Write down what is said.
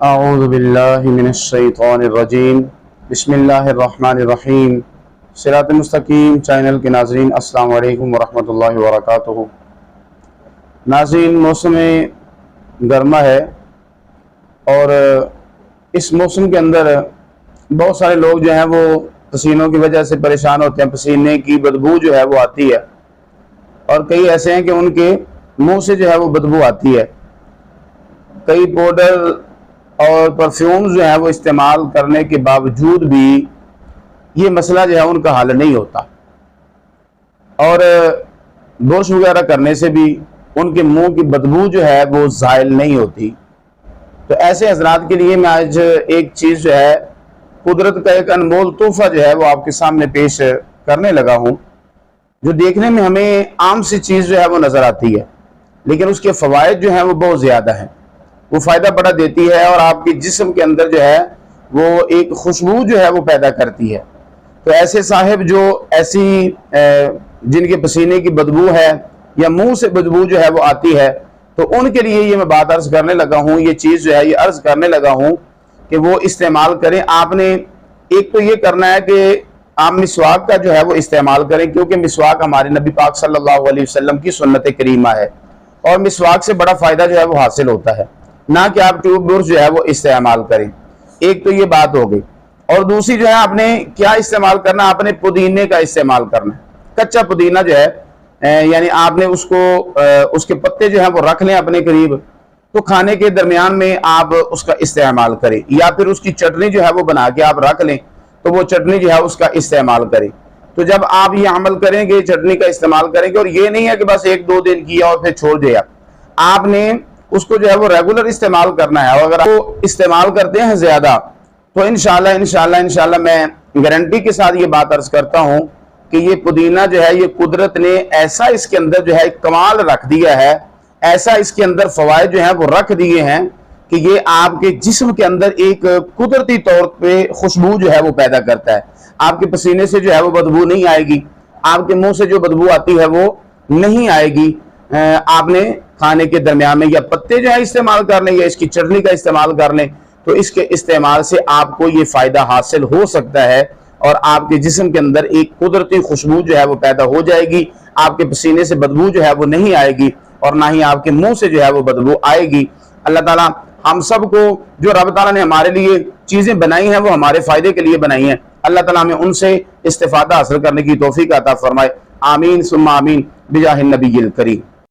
अऊज़ु बिल्लाहि मिनश्शैतानिर्रजीम बिस्मिल्लाहिर्रहमानिर्रहीम। सिरात मुस्तकीम चैनल के नाज़रीन अस्सलाम वालेकुम वरहमतुल्लाहि वबरकातुहू। नाज़रीन, मौसम गर्मा है और इस मौसम के अंदर बहुत सारे लोग जो हैं वो पसीनों की वजह से परेशान होते हैं। पसीने की बदबू जो है वो आती है और कई ऐसे हैं कि उनके मुंह से जो है वो बदबू आती है। कई पाउडर और परफ्यूम जो है वो इस्तेमाल करने के बावजूद भी ये मसला जो है उनका हल नहीं होता और ब्रश वगैरह करने से भी उनके मुंह की बदबू जो है वो ज़ाइल नहीं होती। तो ऐसे हजरात के लिए मैं आज एक चीज़ जो है कुदरत का एक अनमोल तोहफा जो है वो आपके सामने पेश करने लगा हूँ, जो देखने में हमें आम सी चीज़ जो है वो नज़र आती है, लेकिन उसके फ़वाइद जो हैं वो बहुत ज़्यादा हैं। वो फ़ायदा बड़ा देती है और आपके जिस्म के अंदर जो है वो एक खुशबू जो है वो पैदा करती है। तो ऐसे साहिब जो ऐसी जिनके पसीने की बदबू है या मुंह से बदबू जो है वो आती है, तो उनके लिए ये मैं बात अर्ज़ करने लगा हूँ, ये चीज़ जो है ये अर्ज़ करने लगा हूँ कि वो इस्तेमाल करें। आपने एक तो ये करना है कि आप मिसवाक का जो है वो इस्तेमाल करें, क्योंकि मिसवाक हमारे नबी पाक सल्लल्लाहु अलैहि वसल्लम की सुन्नत करीमा है और मिसवाक से बड़ा फ़ायदा जो है वो हासिल होता है, ना कि आप ट्यूब ब्रश जो है वो इस्तेमाल करें। एक तो ये बात हो गई। और दूसरी जो है आपने क्या इस्तेमाल करना, आपने पुदीने का इस्तेमाल करना है। कच्चा पुदीना जो है यानी आपने उसको उसके पत्ते जो है वो रख लें अपने करीब, तो खाने के दरमियान में आप उसका इस्तेमाल करें, या फिर उसकी चटनी जो है वो बना के आप रख लें, तो वो चटनी जो है उसका इस्तेमाल करें। तो जब आप ये अमल करेंगे, चटनी का इस्तेमाल करेंगे, और ये नहीं है कि बस एक दो दिन किया और फिर छोड़ दिया, आपने उसको जो है वो रेगुलर इस्तेमाल करना है। और अगर आप इस्तेमाल करते हैं ज़्यादा, तो इंशाल्लाह मैं गारंटी के साथ ये बात अर्ज करता हूँ कि ये पुदीना जो है ये कुदरत ने ऐसा इसके अंदर जो है कमाल रख दिया है, ऐसा इसके अंदर फवायद जो है वो रख दिए हैं कि ये आपके जिस्म के अंदर एक कुदरती तौर पे खुशबू जो है वो पैदा करता है। आपके पसीने से जो है वो बदबू नहीं आएगी, आपके मुंह से जो बदबू आती है वो नहीं आएगी। आपने खाने के दरमियान में या पत्ते जो है इस्तेमाल कर लें या इसकी चटनी का इस्तेमाल कर लें, तो इसके इस्तेमाल से आपको ये फ़ायदा हासिल हो सकता है और आपके जिस्म के अंदर एक कुदरती खुशबू जो है वो पैदा हो जाएगी। आपके पसीने से बदबू जो है वो नहीं आएगी और ना ही आपके मुंह से जो है वो बदबू आएगी। अल्लाह ताला हम सब को, जो रब ताला ने हमारे लिए चीज़ें बनाई हैं वो हमारे फ़ायदे के लिए बनाई हैं। अल्लाह ताला हमें उनसे इस्तिफ़ादा हासिल करने की तौफीक अता फरमाए। आमीन सुम्मा आमीन बिजाहिन नबीयिल करीम।